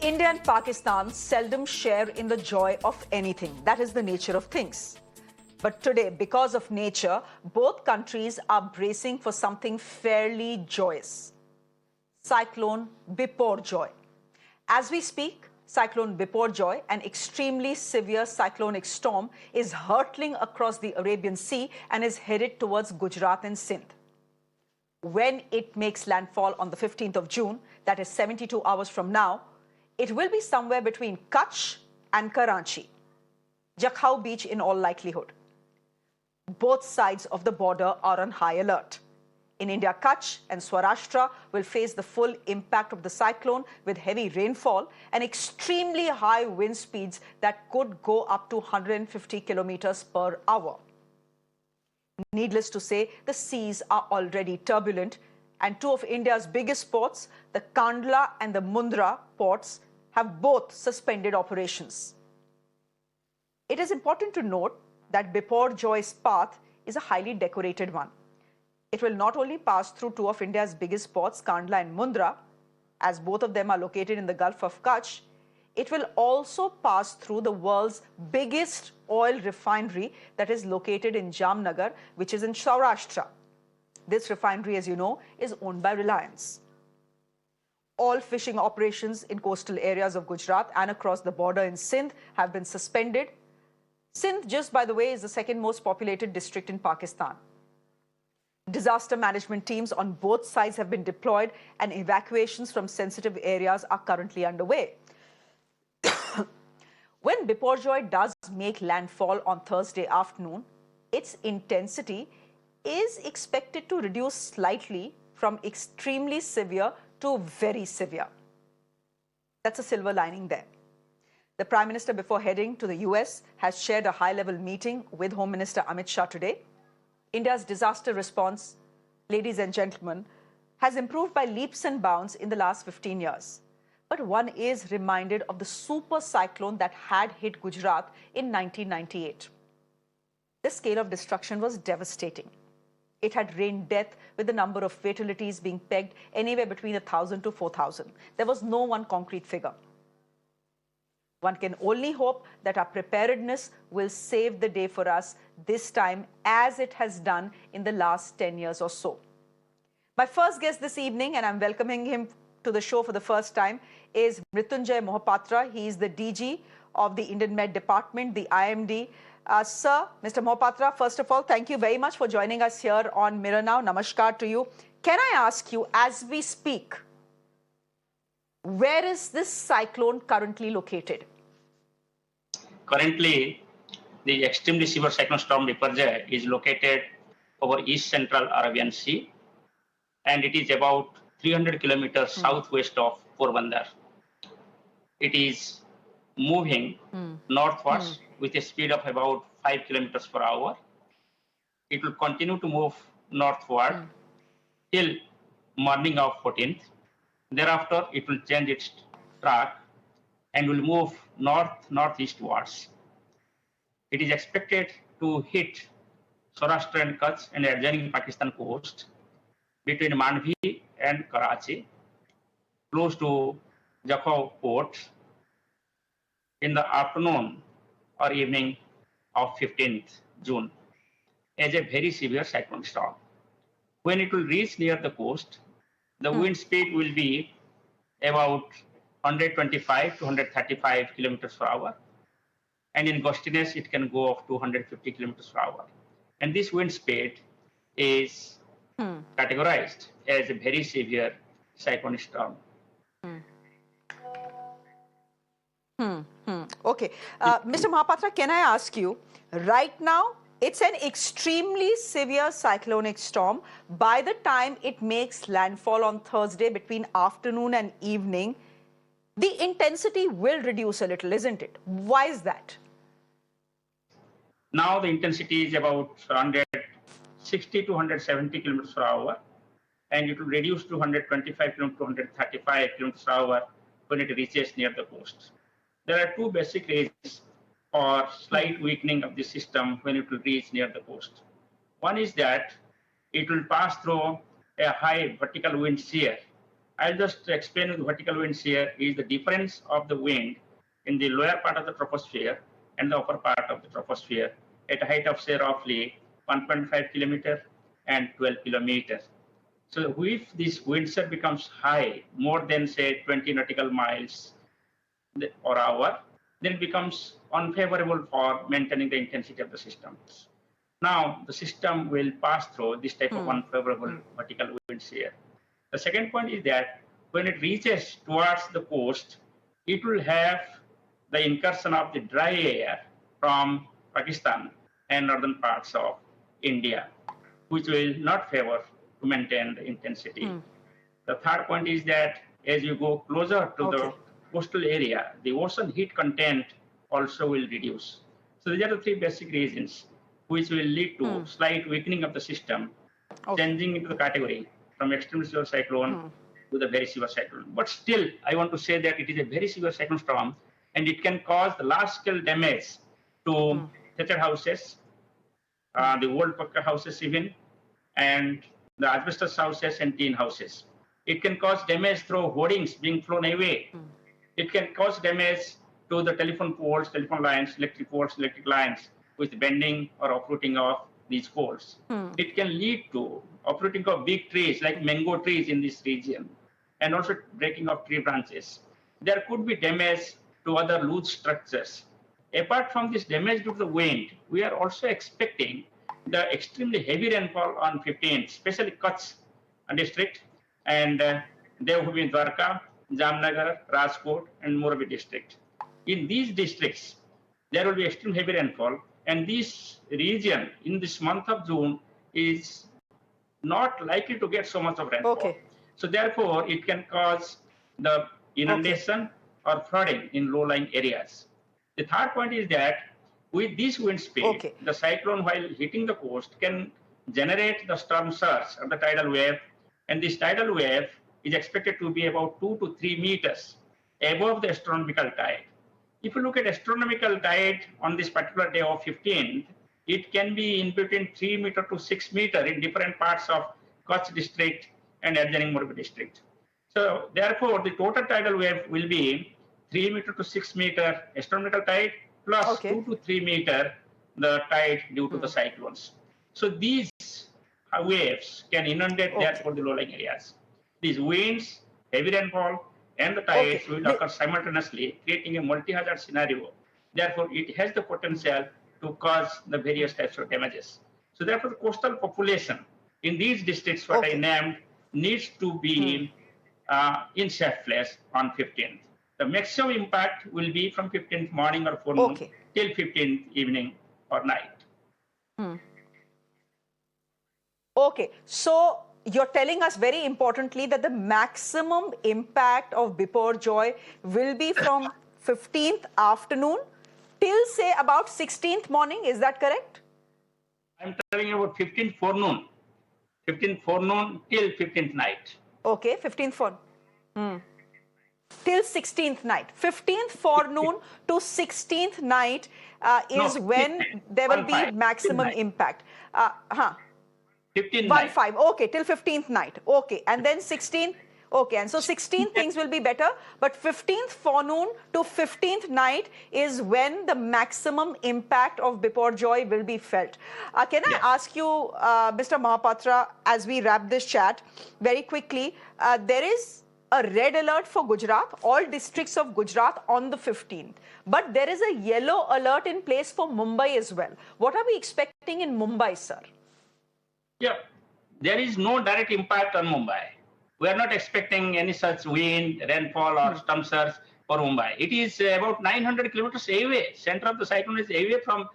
India and Pakistan seldom share in the joy of anything. That is the nature of things. But today, because of nature, both countries are bracing for something fairly joyous. Cyclone Biparjoy. As we speak, Cyclone Biparjoy, an extremely severe cyclonic storm, is hurtling across the Arabian Sea and is headed towards Gujarat and Sindh. When it makes landfall on the 15th of June, that is 72 hours from now, it will be somewhere between Kutch and Karachi, Jakhau Beach in all likelihood. Both sides of the border are on high alert. In India, Kutch and Saurashtra will face the full impact of the cyclone with heavy rainfall and extremely high wind speeds that could go up to 150 kilometers per hour. Needless to say, the seas are already turbulent, and two of India's biggest ports, the Kandla and the Mundra ports, have both suspended operations. It is important to note that Biparjoy's path is a highly decorated one. It will not only pass through two of India's biggest ports, Kandla and Mundra, as both of them are located in the Gulf of Kutch, it will also pass through the world's biggest oil refinery that is located in Jamnagar, which is in Saurashtra. This refinery, as you know, is owned by Reliance. All fishing operations in coastal areas of Gujarat and across the border in Sindh have been suspended. Sindh, just by the way, is the second most populated district in Pakistan. Disaster management teams on both sides have been deployed and evacuations from sensitive areas are currently underway. When Biparjoy does make landfall on Thursday afternoon, its intensity is expected to reduce slightly from extremely severe to very severe. That's a silver lining there. The Prime Minister, before heading to the US, has shared a high-level meeting with Home Minister Amit Shah today. India's disaster response, ladies and gentlemen, has improved by leaps and bounds in the last 15 years. But one is reminded of the super cyclone that had hit Gujarat in 1998. The scale of destruction was devastating. It had rained death, with the number of fatalities being pegged anywhere between 1,000 to 4,000. There was no one concrete figure. One can only hope that our preparedness will save the day for us this time, as it has done in the last 10 years or so. My first guest this evening, and I'm welcoming him to the show for the first time, is Mrutyunjay Mohapatra. He is the DG of the Indian Met Department, the IMD. Sir, Mr. Mohapatra, first of all, thank you very much for joining us here on Mirror Now. Namaskar to you. Can I ask you, as we speak, where is this cyclone currently located? Currently, the extremely severe cyclone storm Biparjoy is located over East Central Arabian Sea, and it is about 300 kilometers southwest of Porbandar. It is moving northwards with a speed of about 5 kilometers per hour. It will continue to move northward till morning of 14th. Thereafter, it will change its track and will move northeastwards. It is expected to hit Saurashtra and Kutch and adjoining Pakistan coast between Morbi and Karachi, close to Jakhau port, in the afternoon or evening of 15th June as a very severe cyclone storm. When it will reach near the coast, the wind speed will be about 125 to 135 kilometers per hour. And in gustiness, it can go up to 150 kilometers per hour. And this wind speed is categorized as a very severe cyclonic storm. Okay. Mr. Mohapatra, can I ask you, right now, it's an extremely severe cyclonic storm. By the time it makes landfall on Thursday between afternoon and evening, the intensity will reduce a little, isn't it? Why is that? Now the intensity is about 160 to 170 kilometers per hour, and it will reduce to 125 kilometers to 135 kilometers per hour when it reaches near the coast. There are two basic reasons for slight weakening of the system when it will reach near the coast. One is that it will pass through a high vertical wind shear I'll just explain with vertical winds here is the difference of the wind in the lower part of the troposphere and the upper part of the troposphere at a height of say roughly 1.5 kilometer and 12 kilometers. So if this wind shear becomes high, more than say 20 nautical miles per hour, then it becomes unfavorable for maintaining the intensity of the system. Now the system will pass through this type of unfavorable vertical wind shear. The second point is that when it reaches towards the coast, it will have the incursion of the dry air from Pakistan and northern parts of India, which will not favor to maintain the intensity. The third point is that as you go closer to the coastal area, the ocean heat content also will reduce. So these are the three basic reasons which will lead to slight weakening of the system, changing into the category from extremely severe cyclone to the very severe cyclone. But still, I want to say that it is a very severe cyclone storm, and it can cause the large-scale damage to thatched houses, the old Pakka houses even, and the asbestos houses and tin houses. It can cause damage through hoardings being flown away. It can cause damage to the telephone poles, telephone lines, electric lines, with bending or uprooting of these poles. It can lead to uprooting of big trees like mango trees in this region, and also breaking of tree branches. There could be damage to other loose structures. Apart from this damage due to the wind, we are also expecting the extremely heavy rainfall on 15th, especially Kutch district and Devbhumi Dwarka, Jamnagar, Rajkot, and Morbi district. In these districts, there will be extreme heavy rainfall, and this region in this month of June is not likely to get so much of rainfall. So therefore, it can cause the inundation or flooding in low-lying areas. The third point is that with this wind speed, the cyclone, while hitting the coast, can generate the storm surge or the tidal wave, and this tidal wave is expected to be about 2 to 3 meters above the astronomical tide. If you look at astronomical tide on this particular day of 15th, it can be in between 3 meter to 6 meter in different parts of Kutch district and adjoining Morbi district. So therefore, the total tidal wave will be 3 meter to 6 meter astronomical tide plus 2 to 3 meter the tide due to the cyclones. So these waves can inundate therefore the low-lying areas. These winds, heavy rainfall, and the tides will occur simultaneously, creating a multi-hazard scenario. Therefore, it has the potential to cause the various types of damages. So therefore, the coastal population in these districts, what I named, needs to be in safe place on 15th. The maximum impact will be from 15th morning or forenoon till 15th evening or night. Okay, so you're telling us very importantly that the maximum impact of Biparjoy will be from 15th afternoon till say about 16th morning. Is that correct? I'm telling you about 15th forenoon. 15th forenoon till 15th night. Okay, 15th forenoon. Till 16th night. 15th forenoon to 16th night is when there will be maximum impact. 15th 1-5. Okay, till 15th night. Okay, and then 16th. Okay, and so 16 things will be better, but 15th forenoon to 15th night is when the maximum impact of Biparjoy will be felt. Can I ask you, Mr. Mohapatra, as we wrap this chat, very quickly, there is a red alert for Gujarat, all districts of Gujarat on the 15th. But there is a yellow alert in place for Mumbai as well. What are we expecting in Mumbai, sir? Yeah, there is no direct impact on Mumbai. We are not expecting any such wind, rainfall, or storm surge for Mumbai. It is about 900 kilometers away. Center of the cyclone is away from,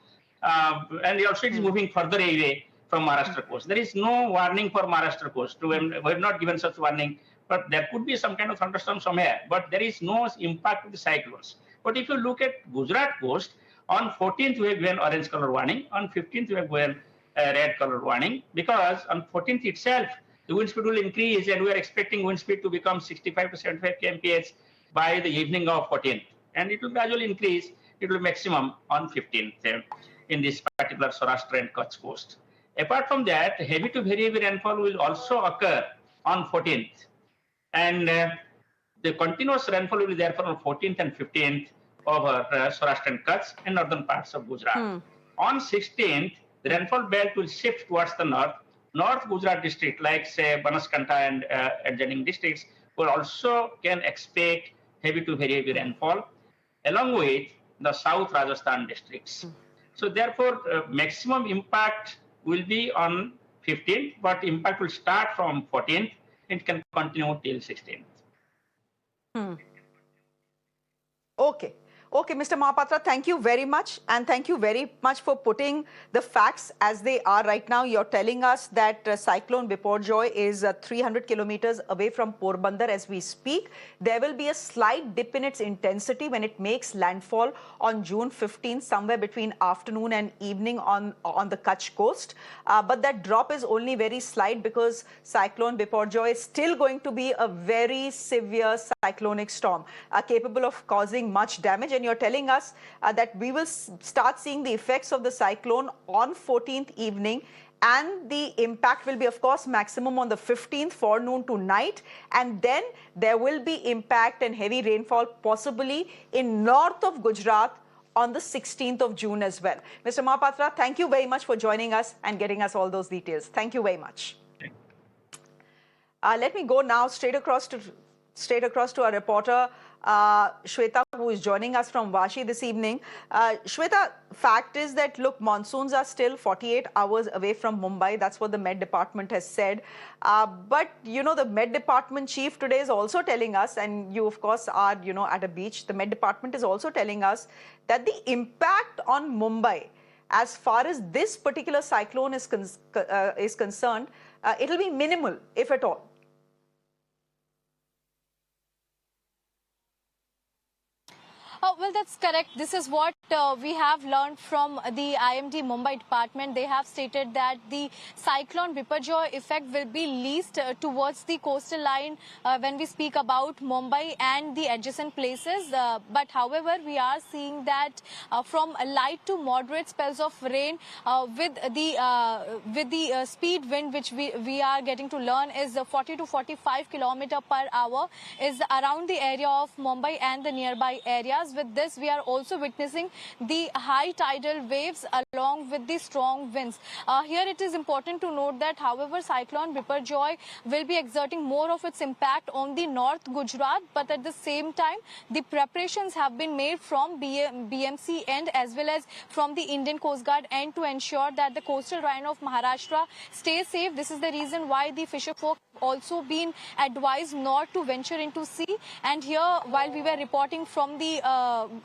and also it is moving further away from Maharashtra coast. There is no warning for Maharashtra coast. We have not given such warning, but there could be some kind of thunderstorm somewhere. But there is no impact of the cyclones. But if you look at Gujarat coast, on 14th we have given orange color warning. On 15th we have given red color warning, because on 14th itself the wind speed will increase, and we are expecting wind speed to become 65 to 75 kmph by the evening of 14th, and it will gradually increase. It will maximum on 15th in this particular Saurashtra and Kutch coast. Apart from that, heavy to very heavy rainfall will also occur on 14th. And the continuous rainfall will be there from 14th and 15th over Saurashtra and Kutch and northern parts of Gujarat. On 16th, the rainfall belt will shift towards the north. North Gujarat district, like say Banaskantha and adjoining districts, will also can expect heavy to very heavy rainfall, along with the South Rajasthan districts. So therefore, maximum impact will be on 15th, but impact will start from 14th. It can continue till 16th. Okay. Okay, Mr. Mohapatra, thank you very much. And thank you very much for putting the facts as they are right now. You're telling us that Cyclone Biparjoy is 300 kilometers away from Porbandar as we speak. There will be a slight dip in its intensity when it makes landfall on June 15th, somewhere between afternoon and evening on the Kutch coast. But that drop is only very slight because Cyclone Biparjoy is still going to be a very severe cyclonic storm, capable of causing much damage. And you're telling us that we will start seeing the effects of the cyclone on 14th evening, and the impact will be, of course, maximum on the 15th forenoon to night, and then there will be impact and heavy rainfall possibly in north of Gujarat on the 16th of June as well. Mr. Mohapatra, thank you very much for joining us and getting us all those details. Thank you very much. Let me go now straight across to our reporter, Shweta, who is joining us from Vashi this evening. Shweta, fact is that, look, monsoons are still 48 hours away from Mumbai. That's what the Met Department has said. But, you know, the Met Department chief today is also telling us, and you, of course, are, you know, at a beach. The Met Department is also telling us that the impact on Mumbai, as far as this particular cyclone is concerned, it'll be minimal, if at all. Well, that's correct. This is what we have learned from the IMD Mumbai department. They have stated that the Cyclone Biparjoy effect will be least towards the coastal line when we speak about Mumbai and the adjacent places. But however, we are seeing that from light to moderate spells of rain with the speed wind which we are getting to learn is 40 to 45 kilometers per hour is around the area of Mumbai and the nearby areas. With this, we are also witnessing the high tidal waves along with the strong winds. Here it is important to note that, however, Cyclone Biparjoy will be exerting more of its impact on the North Gujarat, but at the same time, the preparations have been made from BMC end as well as from the Indian Coast Guard end to ensure that the coastal line of Maharashtra stays safe. This is the reason why the fisher folk also been advised not to venture into sea. And here, while we were reporting from the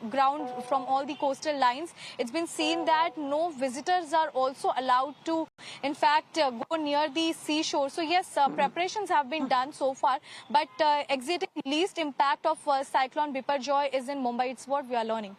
ground from all the coastal lines, it's been seen that no visitors are also allowed to, in fact, go near the seashore. So yes, preparations have been done so far, but exiting least impact of Cyclone Biparjoy is in Mumbai. It's what we are learning.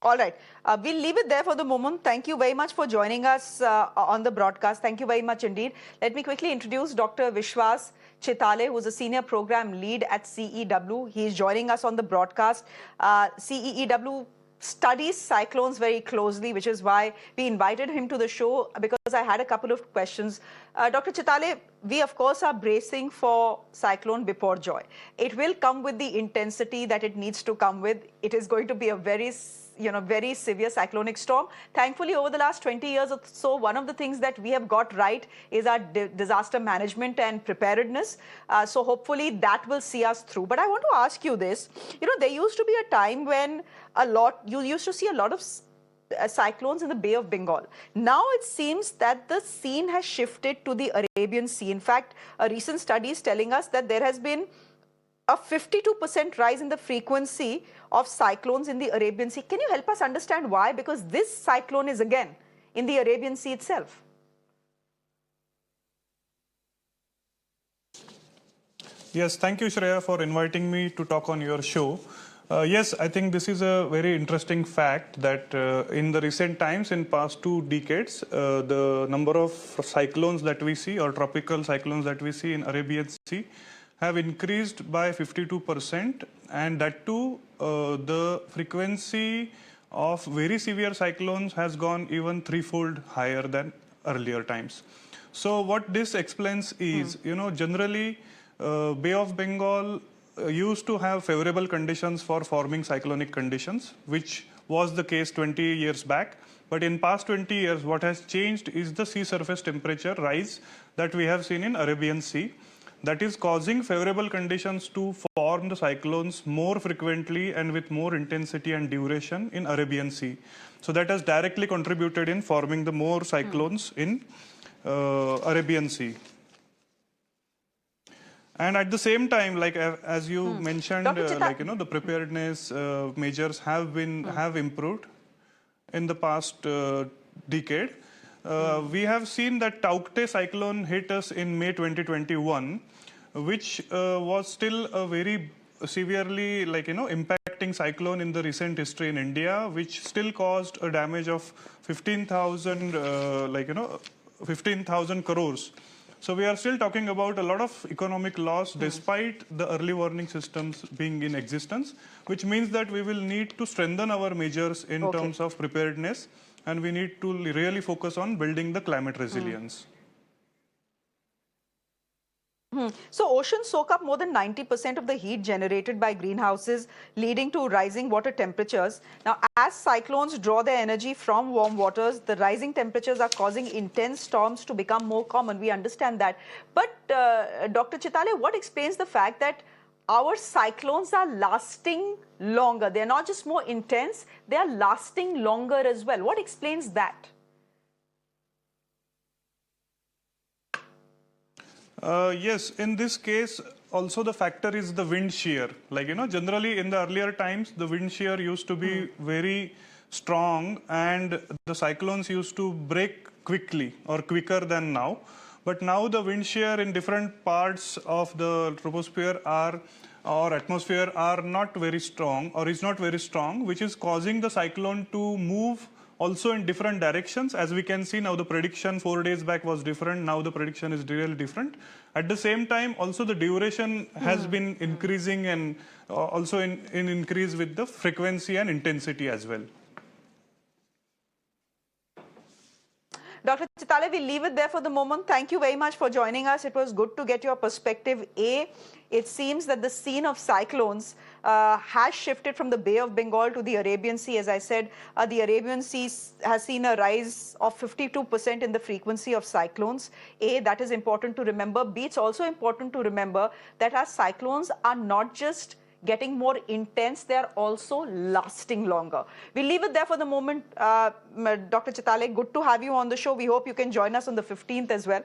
All right. We'll leave it there for the moment. Thank you very much for joining us on the broadcast. Thank you very much indeed. Let me quickly introduce Dr. Vishwas Chitale, who is a senior program lead at CEW. He is joining us on the broadcast. CEW studies cyclones very closely, which is why we invited him to the show, because I had a couple of questions. Dr. Chitale, we of course are bracing for Cyclone Biparjoy. It will come with the intensity that it needs to come with. It is going to be a very severe cyclonic storm. Thankfully, over the last 20 years or so, one of the things that we have got right is our disaster management and preparedness. So hopefully that will see us through. But I want to ask you this. You know, there used to be a time when you used to see a lot of cyclones in the Bay of Bengal. Now it seems that the scene has shifted to the Arabian Sea. In fact, a recent study is telling us that there has been a 52% rise in the frequency of cyclones in the Arabian Sea. Can you help us understand why? Because this cyclone is again in the Arabian Sea itself. Yes, thank you, Shreya, for inviting me to talk on your show. Yes, I think this is a very interesting fact that in the recent times, in past 2 decades, the number of cyclones that we see, or tropical cyclones that we see in Arabian Sea, have increased by 52%, and that too, the frequency of very severe cyclones has gone even 3-fold higher than earlier times. So what this explains is, generally Bay of Bengal used to have favorable conditions for forming cyclonic conditions, which was the case 20 years back. But in past 20 years, what has changed is the sea surface temperature rise that we have seen in Arabian Sea. That is causing favorable conditions to form the cyclones more frequently and with more intensity and duration in Arabian Sea. So that has directly contributed in forming the more cyclones in Arabian Sea. And at the same time, like as you mentioned, the preparedness measures have improved in the past decade. We have seen that Taukte cyclone hit us in May 2021, which was still a very severely impacting cyclone in the recent history in India, which still caused a damage of 15,000 15,000 crores. So we are still talking about a lot of economic loss despite the early warning systems being in existence, which means that we will need to strengthen our measures in terms of preparedness, and we need to really focus on building the climate resilience. So oceans soak up more than 90% of the heat generated by greenhouses, leading to rising water temperatures. Now, as cyclones draw their energy from warm waters, the rising temperatures are causing intense storms to become more common. We understand that. But Dr. Chitale, what explains the fact that our cyclones are lasting longer? They're not just more intense, they are lasting longer as well. What explains that? Yes, in this case, also the factor is the wind shear. Generally in the earlier times, the wind shear used to be very strong and the cyclones used to break quickly or quicker than now. But now the wind shear in different parts of the troposphere or atmosphere are not very strong or is not very strong, which is causing the cyclone to move also in different directions. As we can see now, the prediction 4 days back was different. Now the prediction is really different. At the same time, also the duration has been increasing and also in increase with the frequency and intensity as well. Dr. Chitale, we'll leave it there for the moment. Thank you very much for joining us. It was good to get your perspective. It seems that the scene of cyclones has shifted from the Bay of Bengal to the Arabian Sea. As I said, the Arabian Sea has seen a rise of 52% in the frequency of cyclones. That is important to remember. B, it's also important to remember that our cyclones are not just getting more intense, they are also lasting longer. We'll leave it there for the moment. Dr. Chitale, good to have you on the show. We hope you can join us on the 15th as well.